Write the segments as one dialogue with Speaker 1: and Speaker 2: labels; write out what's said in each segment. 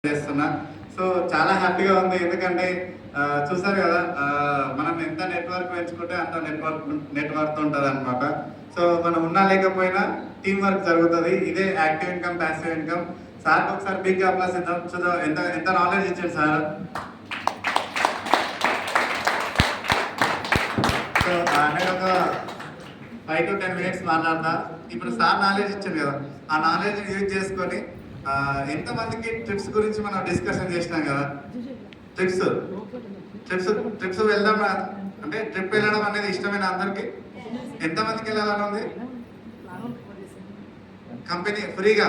Speaker 1: చేస్తున్నా. సో చాలా హ్యాపీగా ఉంది. ఎందుకంటే చూసారు కదా, మనం ఎంత నెట్వర్క్ పెంచుకుంటే అంత నెట్వర్క్ ఉంటుంది అనమాట. సో మనం ఉన్నా లేకపోయినా టీం వర్క్ జరుగుతుంది. ఇదే యాక్టివ్ ఇన్కమ్, ప్యాసివ్ ఇన్కమ్. సార్కి ఒకసారి బిగ్ అప్లాస్ ఇద్దాం. చూద్దాం ఎంత ఎంత నాలెడ్జ్ ఇచ్చారు సార్. సో నేను ఒక 5 to 10 minutes మాట్లాడతా. ఇప్పుడు సార్ నాలెడ్జ్ ఇచ్చారు కదా, ఆ నాలెడ్జ్ యూజ్ చేసుకొని ఎంతమందికి ట్రిప్స్ గురించి మనం డిస్కషన్ చేసినాం కదా. ట్రిప్స్ ట్రిప్స్ వెళ్దాం అంటే ట్రిప్ వెళ్ళడం అనేది ఇష్టమైన అందరికి. ఎంతమందికి వెళ్ళాలని ఉంది? కంపెనీ ఫ్రీగా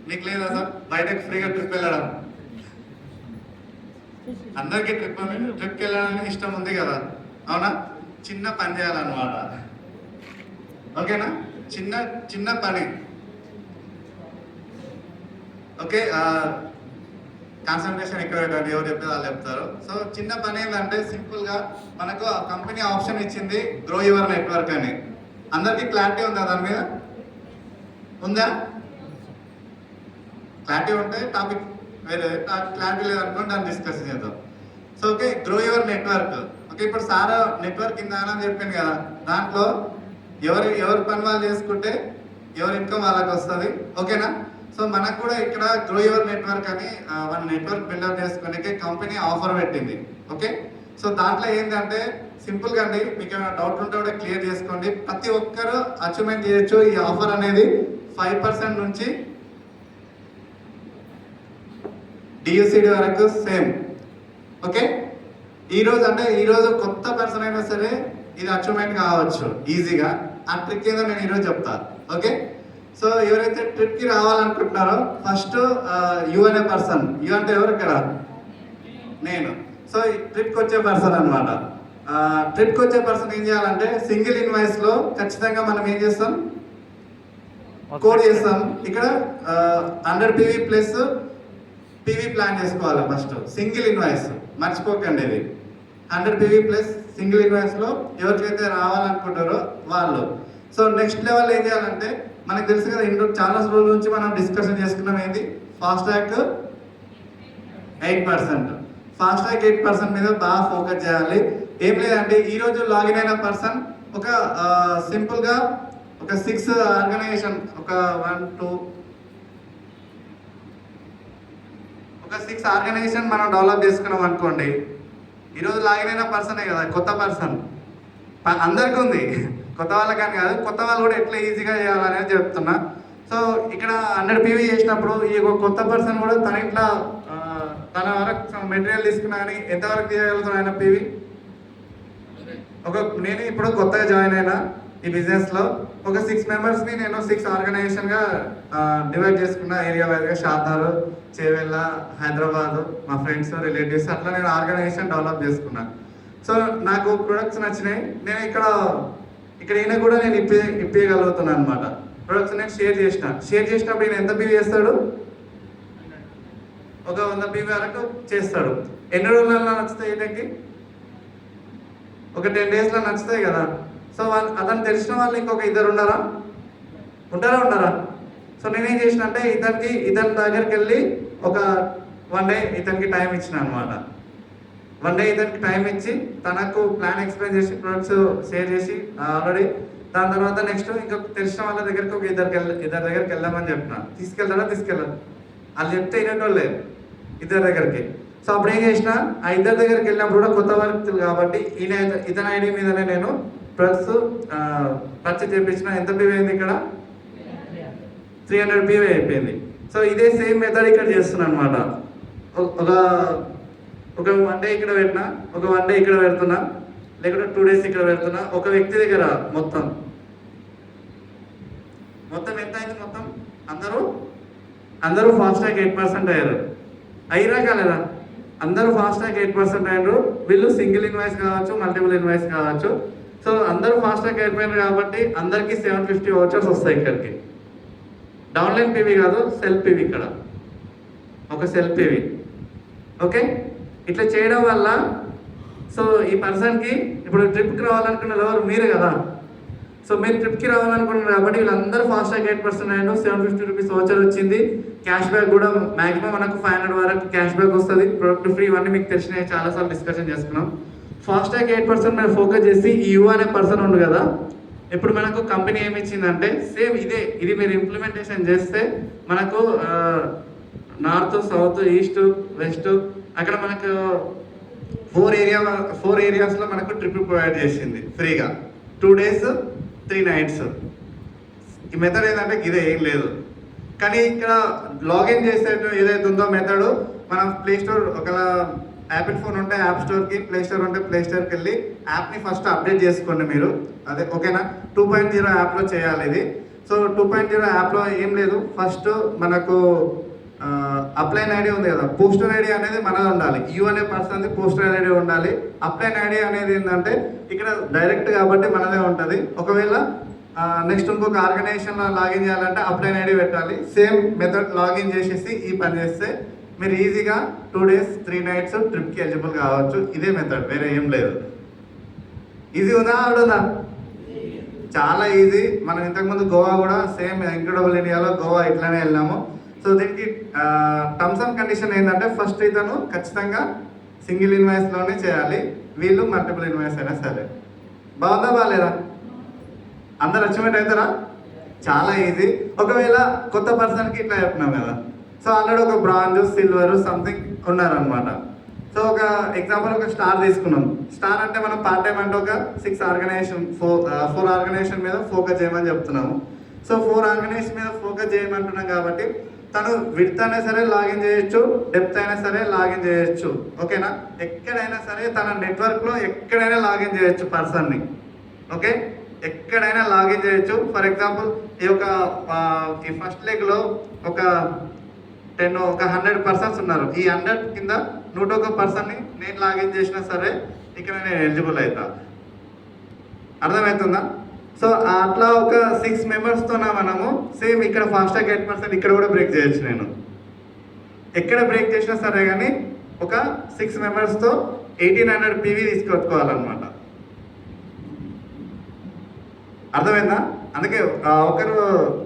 Speaker 1: మీకు లేదా సార్? బయటకు ఫ్రీగా ట్రిప్ వెళ్ళడం అందరికీ ట్రిప్కి వెళ్ళడానికి ఇష్టం ఉంది కదా, అవునా? చిన్న పని చేయాలన్నమాట, ఓకేనా? చిన్న చిన్న పని, ఓకే. కాన్సన్ట్రేషన్ ఎక్కువ పెట్టండి, ఎవరు చెప్తే వాళ్ళు చెప్తారు. సో చిన్న పని ఏంటంటే సింపుల్గా మనకు ఆ కంపెనీ ఆప్షన్ ఇచ్చింది గ్రో యువర్ నెట్వర్క్ అని. అందరికీ క్లారిటీ ఉందా దాని మీద? ఉందా? క్లారిటీ ఉంటే టాపిక్ వేరే, క్లారిటీ లేదనుకోండి దాన్ని డిస్కస్ చేద్దాం. So okay, grow your network. Okay, ఇప్పుడు సార్ నెట్వర్క్ ఇందా అని చెప్పాను కదా, దాంట్లో ఎవరి పని వాళ్ళు చేసుకుంటే ఎవరి ఇన్కమ్ వాళ్ళకి వస్తుంది, ఓకేనా? సో మనకు కూడా ఇక్కడ గ్రో యువర్ నెట్వర్క్ అని మన నెట్వర్క్ బిల్డప్ చేసుకునే కంపెనీ ఆఫర్ పెట్టింది, ఓకే. సో దాంట్లో ఏంటంటే సింపుల్గా అండి, మీకు ఏమైనా డౌట్ ఉంటే కూడా క్లియర్ చేసుకోండి. ప్రతి ఒక్కరు అచీవ్మెంట్ చేయొచ్చు. ఈ ఆఫర్ అనేది 5% నుంచి డియూసిడి వరకు సేమ్, ఓకే. ఈరోజు కొత్త పర్సన్ అయినా సరే ఇది అచీవ్మెంట్ కావచ్చు ఈజీగా. ఆ ట్రిక్ ఏదో నేను ఈరోజు చెప్తాను, ఓకే. సో ఎవరైతే ట్రిప్కి రావాలనుకుంటున్నారో ఫస్ట్ యూ అనే పర్సన్, యూ అంటే ఎవరు ఇక్కడ? నేను. సో ట్రిప్కి వచ్చే పర్సన్ అనమాట. ట్రిప్కి వచ్చే పర్సన్ ఏం చేయాలంటే సింగిల్ ఇన్వాయిస్లో ఖచ్చితంగా మనం ఏం చేస్తాం, కోడ్ చేస్తాం. ఇక్కడ 100 PV ప్లస్ PV ప్లాన్ చేసుకోవాలి ఫస్ట్. సింగిల్ ఇన్వాయిస్ మర్చిపోకండి, ఇది 100 PV ప్లస్ సింగిల్ ఇన్వాయిస్లో ఎవరికైతే రావాలనుకుంటారో వాళ్ళు. సో నెక్స్ట్ లెవెల్ ఏం చేయాలంటే, మనకు తెలుసు కదా, చాలా రోజుల నుంచి మనం డిస్కషన్ చేసుకున్నాం ఏంటి, ఫాస్ట్ ట్రాక్ 8%. ఫాస్ట్ ట్రాక్ 8% మీద బాగా ఫోకస్ చేయాలి. ఏం లేదంటే ఈరోజు లాగిన్ అయిన పర్సన్ ఒక సింపుల్గా ఒక 6 ఆర్గనైజేషన్, ఒక 6 ఆర్గనైజేషన్ మనం డెవలప్ చేసుకున్నాం అనుకోండి. ఈరోజు లాగిన్ అయిన పర్సనే కదా, కొత్త పర్సన్ అందరికీ ఉంది, కొత్త వాళ్ళకని కాదు, కొత్త వాళ్ళు కూడా ఎట్లా ఈజీగా చేయాలనేది చెప్తున్నా. సో ఇక్కడ 100 PV చేసినప్పుడు ఈ కొత్త పర్సన్ కూడా తన ఇంట్లో తన వరకు మెటీరియల్ తీసుకున్నా కానీ ఎంతవరకు తీయగలుగుతాను ఆయన PV? నేను ఇప్పుడు కొత్తగా జాయిన్ అయినా ఈ బిజినెస్లో ఒక 6 మెంబర్స్ని నేను 6 ఆర్గనైజేషన్గా డివైడ్ చేసుకున్నా, ఏరియా వైజ్గా. షాద్నగర్, చేవెళ్ళ, హైదరాబాద్, మా ఫ్రెండ్స్, రిలేటివ్స్, అట్లా నేను ఆర్గనైజేషన్ డెవలప్ చేసుకున్నా. సో నాకు ప్రొడక్ట్స్ నచ్చినాయి. నేను ఇక్కడ ఈయన కూడా నేను ఇప్పగలుగుతున్నాను అనమాట. ప్రొడక్ట్స్ నేను షేర్ చేసినప్పుడు ఈయన ఎంత PV చేస్తాడు? ఒక 100 PV వరకు చేస్తాడు. ఎన్ని రోజులలో నచ్చుతాయి ఈయనకి? ఒక 10 డేస్లో నచ్చుతాయి కదా. సో అతను తెలిసిన వాళ్ళు ఇంకొక 2 ఉంటారా? సో నేనేం చేసిన అంటే ఇతని దగ్గరికి వెళ్ళి ఒక 1 డే ఇతనికి టైం ఇచ్చిన అనమాట. 1 డే ఇతనికి టైం ఇచ్చి తనకు ప్లాన్ ఎక్స్ప్లెయిన్ చేసి ప్రొడక్ట్స్ షేర్ చేసి ఆల్రెడీ. దాని తర్వాత నెక్స్ట్ ఇంకొక తెలిసిన వాళ్ళ దగ్గరికి ఒక ఇద్దరి దగ్గరికి వెళ్దామని చెప్పిన. తీసుకెళ్ళారు వాళ్ళు చెప్తే వినేటోళ్ళే ఇద్దరి దగ్గరికి. సో అప్పుడు ఏం చేసిన, ఆ ఇద్దరి దగ్గరికి వెళ్ళినప్పుడు కూడా కొత్త వ్యక్తులు కాబట్టి ఇతని ఐడి మీదనే నేను ప్రొడక్ట్స్ పర్చేజ్ చేయించిన. ఎంత PV అయింది ఇక్కడ? 300 PV అయిపోయింది. సో ఇదే సేమ్ మెథడ్ ఇక్కడ చేస్తున్నాను అనమాట. ఒక 1 డే ఇక్కడ పెట్టినా, ఒక 1 డే ఇక్కడ పెడుతున్నా, లేకుంటే 2 డేస్ ఇక్కడ పెడుతున్నా. ఒక వ్యక్తి దగ్గర మొత్తం ఎంత అయింది? మొత్తం అందరూ ఫాస్ట్ ట్రాక్ 8% అయ్యారా కాలేదా? అందరూ ఫాస్ట్ ట్రాక్ 8% అయ్యారు. వీళ్ళు సింగిల్ ఇన్వాయిస్ కావచ్చు, మల్టిపుల్ ఇన్వాయిస్ కావచ్చు. సో అందరూ ఫాస్ట్ ట్రాక్ అయిపోయినారు కాబట్టి అందరికీ 750 వౌచర్స్ వస్తాయి ఇక్కడికి. డౌన్లైన్ PV కాదు, సెల్ఫ్ PV. ఇక్కడ ఒక సెల్ఫ్ PV, ఓకే. ఇట్లా చేయడం వల్ల సో ఈ పర్సన్కి ఇప్పుడు ట్రిప్కి రావాలనుకున్న ఎవరు? మీరే కదా. సో మీరు ట్రిప్కి రావాలనుకుంటున్నారు కాబట్టి వీళ్ళందరూ ఫాస్ట్ ట్రాక్ 8% అయ్యారు. 750 రూపీస్ వౌచర్ వచ్చింది.
Speaker 2: క్యాష్ బ్యాక్ కూడా మాక్సిమం మనకు 500 వరకు క్యాష్ బ్యాక్ వస్తుంది. ప్రొడక్ట్ ఫ్రీ, ఇవన్నీ మీకు తెలిసినవి, చాలాసార్లు డిస్కషన్ చేసుకున్నాం. ఫాస్టాగ్ 8% మీద ఫోకస్ చేసి ఈ యూ అనే పర్సన్ ఉండు కదా, ఇప్పుడు మనకు కంపెనీ ఏమి ఇచ్చిందంటే సేమ్ ఇది మీరు ఇంప్లిమెంటేషన్ చేస్తే మనకు నార్త్, సౌత్, ఈస్ట్, వెస్ట్ అక్కడ మనకు 4 ఏరియాస్లో మనకు ట్రిప్ ప్రొవైడ్ చేసింది ఫ్రీగా 2 days 3 nights. ఈ మెథడ్ ఏంటంటే ఇదే ఏం లేదు, కానీ ఇక్కడ లాగిన్ చేసే ఏదైతే ఉందో మెథడ్, మనం ప్లే స్టోర్ ఒకవేళ యాపిల్ ఫోన్ ఉంటే యాప్ స్టోర్కి, ప్లే స్టోర్ ఉంటే ప్లే స్టోర్కి వెళ్ళి యాప్ని ఫస్ట్ అప్డేట్ చేసుకోండి మీరు. అదే ఓకేనా, 2.0 యాప్లో చేయాలి ఇది. సో 2.0 యాప్లో ఏం లేదు, ఫస్ట్ మనకు అప్లైన్ ఐడి ఉంది కదా, పోస్టర్ ఐడి అనేది మనది ఉండాలి. యూ అనే పర్సన్ది పోస్టర్ ఐడి ఉండాలి. అప్లైన్ ఐడి అనేది ఏంటంటే ఇక్కడ డైరెక్ట్ కాబట్టి మనదే ఉంటుంది. ఒకవేళ నెక్స్ట్ ఇంకొక ఆర్గనైజేషన్లో లాగిన్ చేయాలంటే అప్లైన్ ఐడి పెట్టాలి. సేమ్ మెథడ్ లాగిన్ చేసేసి ఈ పని చేస్తే మీరు ఈజీగా 2 days 3 nights ట్రిప్కి ఎలిజిబుల్ కావచ్చు. ఇదే మెథడ్, వేరే ఏం లేదు. ఈజీ ఉందా, అడుగుదా? చాలా ఈజీ. మనం ఇంతకుముందు గోవా కూడా సేమ్ ఇంక్రెడిబుల్ ఇండియాలో గోవా ఇట్లానే వెళ్ళాము. సో దీనికి టర్మ్స్ అండ్ కండిషన్ ఏంటంటే ఫస్ట్ ఇతను ఖచ్చితంగా సింగిల్ ఇన్వాయిస్లోనే చేయాలి, వీళ్ళు మల్టిపుల్ ఇన్వాయిస్ అయినా సరే. బాగుందా, బాగాలేదా? అందరు అచీవ్మెంట్ అవుతారా? చాలా ఈజీ. ఒకవేళ కొత్త పర్సన్కి ఇట్లా చెప్పినాం కదా, సో ఆల్రెడీ ఒక బ్రాంజ్, సిల్వర్ సంథింగ్ ఉన్నారనమాట. సో ఒక ఎగ్జాంపుల్ ఒక స్టార్ తీసుకున్నాం. స్టార్ అంటే మనం పార్ట్ టైం అంటే ఒక 4 ఆర్గనైజేషన్ మీద ఫోకస్ చేయమని చెప్తున్నాము. సో 4 ఆర్గనైజేషన్ మీద ఫోకస్ చేయమంటున్నాం కాబట్టి తను విడ్త్ అయినా సరే లాగిన్ చేయొచ్చు, డెప్త్ అయినా సరే లాగిన్ చేయొచ్చు. ఓకేనా, ఎక్కడైనా సరే తన నెట్వర్క్లో ఎక్కడైనా లాగిన్ చేయొచ్చు పర్సన్ని. ఓకే, ఎక్కడైనా లాగిన్ చేయొచ్చు. ఫర్ ఎగ్జాంపుల్ ఈ ఫస్ట్ లెగ్లో ఒక 100 పర్సన్స్ ఉన్నారు. ఈ 100 కింద 101 పర్సన్ని నేను లాగిన్ చేసినా సరే ఇక్కడ నేను ఎలిజిబుల్ అవుతా. అర్థమవుతుందా? సో అట్లా ఒక 6 మెంబర్స్తోనా మనము సేమ్ ఇక్కడ ఫాస్టాగ్ 8% ఇక్కడ కూడా బ్రేక్ చేయొచ్చు. నేను ఎక్కడ బ్రేక్ చేసినా సరే కానీ ఒక 6 మెంబర్స్తో 1800 PV తీసుకొచ్చుకోవాలన్నమాట. అర్థమైందా? అందుకే ఒకరు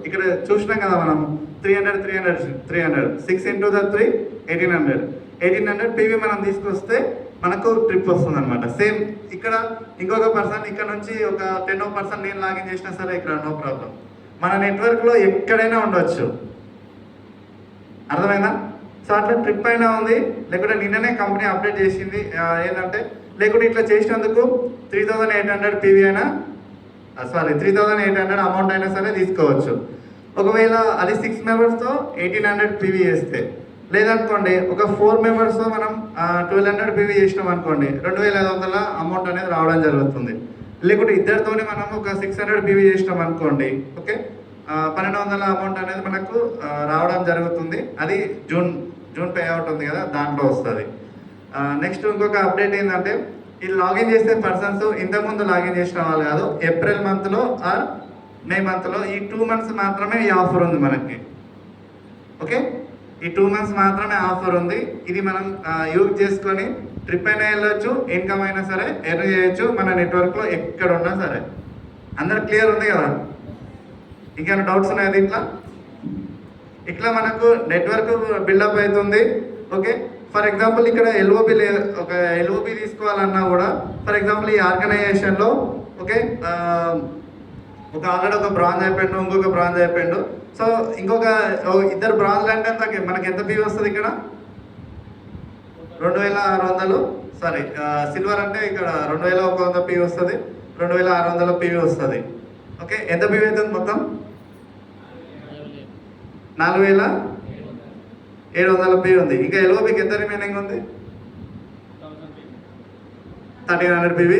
Speaker 2: ఇక్కడ చూసినాం కదా మనం 300 6 into 3 1800 PV మనం తీసుకొస్తే మనకు ట్రిప్ వస్తుంది అనమాట. సేమ్ ఇక్కడ ఇంకొక పర్సన్ ఇక్కడ నుంచి ఒక 10% నేను లాగిన్ చేసినా సరే ఇక్కడ నో ప్రాబ్లం. మన నెట్వర్క్లో ఎక్కడైనా ఉండవచ్చు. అర్థమైందా? సో అట్లా ట్రిప్ అయినా ఉంది, లేకుంటే నిన్ననే కంపెనీ అప్డేట్ చేసింది ఏంటంటే, లేకుంటే ఇట్లా చేసినందుకు 3800 PV అయినా 3800 అమౌంట్ అయినా సరే తీసుకోవచ్చు. ఒకవేళ అది 6 మెంబర్స్తో 1800 PV చేస్తే, లేదనుకోండి ఒక 4 మెంబర్స్తో మనం 1200 PV చేసినాం అనుకోండి, 2500 అమౌంట్ అనేది రావడం జరుగుతుంది. లేకుంటే ఇద్దరితోనే మనం ఒక 600 PV చేసినాం అనుకోండి, ఓకే, 1200 అమౌంట్ అనేది మనకు రావడం జరుగుతుంది. అది జూన్ పే అవుట్ ఉంది కదా, దాంట్లో వస్తుంది. నెక్స్ట్ ఇంకొక అప్డేట్ ఏంటంటే, ఈ లాగిన్ చేసే పర్సన్స్ ఇంతకుముందు లాగిన్ చేసిన వాళ్ళు కాదు, ఏప్రిల్ మంత్లో ఆర్ మే మంత్లో ఈ 2 months మాత్రమే ఈ ఆఫర్ ఉంది మనకి. ఓకే, ఈ 2 months మాత్రమే ఆఫర్ ఉంది. ఇది మనం యూజ్ చేసుకొని ట్రిప్ అయినా వెళ్ళొచ్చు, ఇన్కమ్ అయినా సరే ఎర్న్ చేయొచ్చు మన నెట్వర్క్లో ఎక్కడ ఉన్నా సరే. అందరు క్లియర్ ఉంది కదా? ఇంకేమైనా డౌట్స్ ఉన్నాయా దీంట్లో? ఇట్లా మనకు నెట్వర్క్ బిల్డప్ అవుతుంది. ఓకే, ఫర్ ఎగ్జాంపుల్ ఇక్కడ ఎల్ఓబి తీసుకోవాలన్నా కూడా, ఫర్ ఎగ్జాంపుల్ ఈ ఆర్గనైజేషన్లో ఓకే ఒక ఆల్రెడీ ఒక బ్రాంజ్ అయిపోయిండు, ఇంకొక బ్రాంజ్ అయిపోయిండు. సో ఇంకొక 2 బ్రాంజ్లు అంటే మనకి ఎంత PV వస్తుంది ఇక్కడ? 2600. సారీ, సిల్వర్ అంటే ఇక్కడ 2100 PV వస్తుంది, 2600 PV వస్తుంది. ఓకే, ఎంత PV అవుతుంది మొత్తం? 4700 PV ఉంది. ఇంకా ఎల్ఓబికి ఎంత రిమైనింగ్ ఉంది? 1300 PV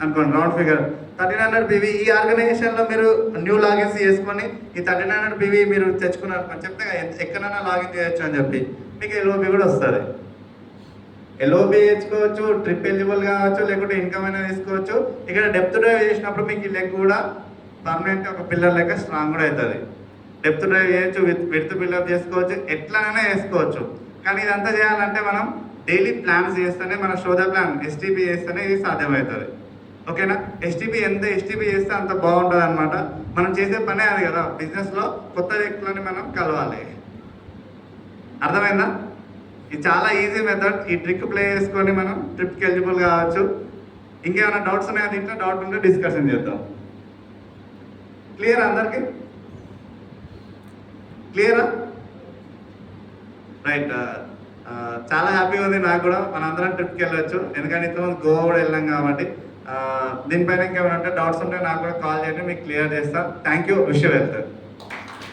Speaker 2: అనుకోండి, రౌండ్ ఫిగర్ 1300 PV. ఈ ఆర్గనైజేషన్లో మీరు న్యూ లాగిన్స్ చేసుకొని ఈ 1300 PV మీరు తెచ్చుకున్నారు చెప్తే ఎక్కడైనా లాగిన్ చేయొచ్చు అని చెప్పి మీకు ఎల్ఓబి కూడా వస్తుంది. ఎల్ఓబి తెచ్చుకోవచ్చు, ట్రిప్ ఎలిజిబుల్ కావచ్చు, లేకుంటే ఇన్కమ్ అయినా తీసుకోవచ్చు. ఇక్కడ డెప్త్ డ్రైవ్ చేసినప్పుడు మీకు ఈ లెగ్ కూడా పర్మనెంట్ ఒక పిల్లర్ లెక్క స్ట్రాంగ్ కూడా అవుతుంది. డెప్త్ డ్రైవ్ చేయొచ్చు, విత్ బిల్డప్ చేసుకోవచ్చు, ఎట్లనైనా చేసుకోవచ్చు. కానీ ఇదంతా చేయాలంటే మనం డైలీ ప్లాన్స్ చేస్తేనే, మన షోద ప్లాన్ STP చేస్తేనే ఇది సాధ్యమవుతుంది. ఓకేనా, ఎంత ఎస్టీపీ చేస్తే అంత బాగుంటుంది అనమాట. మనం చేసే పనే అది కదా, బిజినెస్లో కొత్త వ్యక్తులని మనం కలవాలి. అర్థమైందా? ఇది చాలా ఈజీ మెథడ్. ఈ ట్రిక్ ప్లే చేసుకొని మనం ట్రిప్కి ఎలిజిబుల్ కావచ్చు. ఇంకేమైనా డౌట్స్ ఉన్నాయా దీంట్లో? డౌట్ ఉంటే డిస్కషన్ చేద్దాం. క్లియర్ అందరికి? క్లియరా? రైట్. చాలా హ్యాపీగా ఉంది నాకు కూడా. మనందరం ట్రిప్కి వెళ్ళొచ్చు, ఎందుకంటే ఇంతకుముందు గోవా కూడా వెళ్ళాం కాబట్టి. దీనిపైన ఇంకేమైనా ఉంటే డౌట్స్ ఉంటే నాకు కూడా కాల్ చేయండి, మీకు క్లియర్ చేస్తాను. Thank you. Wish you wealth.